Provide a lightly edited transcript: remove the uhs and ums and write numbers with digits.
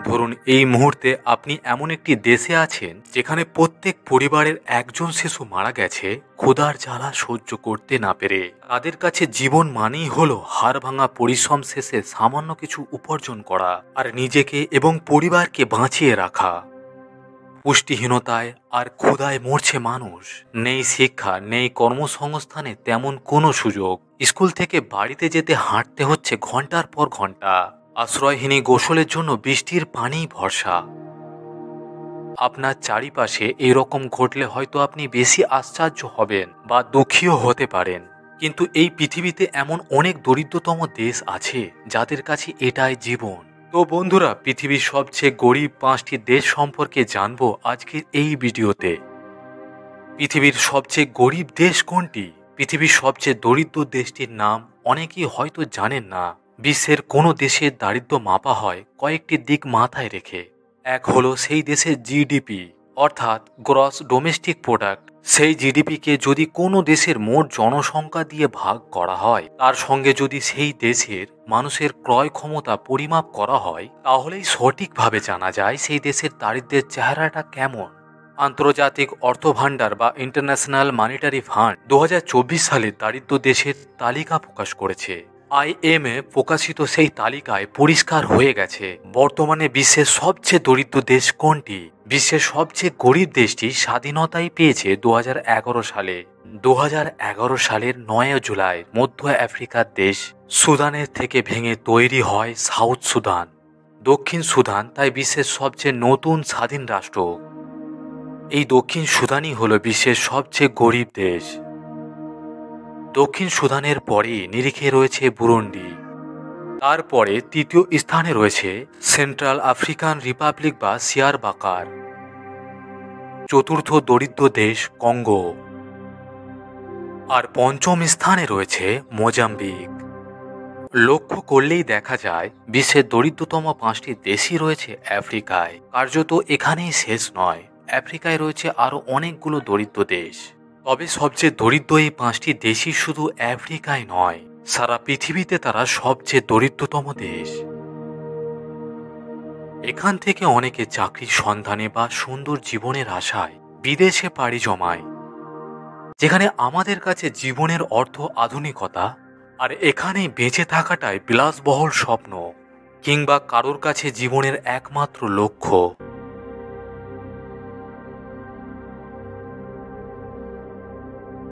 ধরুন এই মুহূর্তে আপনি এমন একটি দেশে আছেন যেখানে প্রত্যেক পরিবারের একজন শিশু মারা গেছে ক্ষুধার জ্বালা সহ্য করতে না পেরে। তাদের কাছে জীবন মানেই হলো হাড় ভাঙা পরিশ্রম শেষে সামান্য কিছু উপার্জন করা আর নিজেকে এবং পরিবারকে বাঁচিয়ে রাখা। পুষ্টিহীনতায় আর ক্ষুধায় মরছে মানুষ। নেই শিক্ষা, নেই কর্মসংস্থানে তেমন কোনো সুযোগ। স্কুল থেকে বাড়িতে যেতে হাঁটতে হচ্ছে ঘন্টার পর ঘন্টা। আশ্রয়হীনী গোসলের জন্য বৃষ্টির পানিই ভরসা। আপনার চারিপাশে এরকম ঘটলে হয়তো আপনি বেশি আশ্চর্য হবেন বা দুঃখীও হতে পারেন, কিন্তু এই পৃথিবীতে এমন অনেক দরিদ্রতম দেশ আছে যাদের কাছে এটাই জীবন। তো বন্ধুরা, পৃথিবীর সবচেয়ে গরিব 5টি দেশ সম্পর্কে জানবো আজকের এই ভিডিওতে। পৃথিবীর সবচেয়ে গরিব দেশ কোনটি? পৃথিবীর সবচেয়ে দরিদ্র দেশটির নাম অনেকেই হয়তো জানেন না। বিশ্বের কোনো দেশের দারিদ্র্য মাপা হয় কয়েকটি দিক মাথায় রেখে। এক হলো সেই দেশের জিডিপি, অর্থাৎ গ্রস ডোমেস্টিক প্রোডাক্ট। সেই জিডিপিকে যদি কোনো দেশের মোট জনসংখ্যা দিয়ে ভাগ করা হয়, তার সঙ্গে যদি সেই দেশের মানুষের ক্রয় ক্ষমতা পরিমাপ করা হয়, তাহলেই সঠিকভাবে জানা যায় সেই দেশের দারিদ্র্যের চেহারাটা কেমন। আন্তর্জাতিক অর্থভাণ্ডার বা ইন্টারন্যাশনাল মনিটারি ফান্ড 2024 সালে দারিদ্র দেশের তালিকা প্রকাশ করেছে। IMF প্রকাশিত সেই তালিকায় পরিষ্কার হয়ে গেছে বর্তমানে বিশ্বের সবচেয়ে দরিদ্র দেশ কোনটি। বিশ্বের সবচেয়ে গরিব দেশটি স্বাধীনতাই পেয়েছে 2011 সালে। 2011 সালের 9 জুলাই মধ্য আফ্রিকার দেশ সুদানের থেকে ভেঙে তৈরি হয় সাউথ সুদান। দক্ষিণ সুদান তাই বিশ্বের সবচেয়ে নতুন স্বাধীন রাষ্ট্র। এই দক্ষিণ সুদানই হলো বিশ্বের সবচেয়ে গরিব দেশ। দক্ষিণ সুদানের পরে নিরিখে রয়েছে বুরুন্ডি। তারপরে তৃতীয় স্থানে রয়েছে সেন্ট্রাল আফ্রিকান রিপাবলিক বা সিয়ার বাকার। চতুর্থ দরিদ্র দেশ কঙ্গো। আর পঞ্চম স্থানে রয়েছে মোজাম্বিক। লক্ষ্য করলেই দেখা যায় বিশ্বের দরিদ্রতম 5টি দেশই রয়েছে আফ্রিকায়। কার্যত এখানেই শেষ নয়, আফ্রিকায় রয়েছে আরও অনেকগুলো দরিদ্র দেশ। তবে সবচেয়ে দরিদ্র এই 5টি দেশই শুধু আফ্রিকায় নয়, সারা পৃথিবীতে তারা সবচেয়ে দরিদ্রতম দেশ। এখান থেকে অনেকে চাকরির সন্ধানে বা সুন্দর জীবনের আশায় বিদেশে পাড়ি জমায়, যেখানে আমাদের কাছে জীবনের অর্থ আধুনিকতা, আর এখানেই বেঁচে থাকাটাই বিলাসবহুল স্বপ্ন, কিংবা কারোর কাছে জীবনের একমাত্র লক্ষ্য।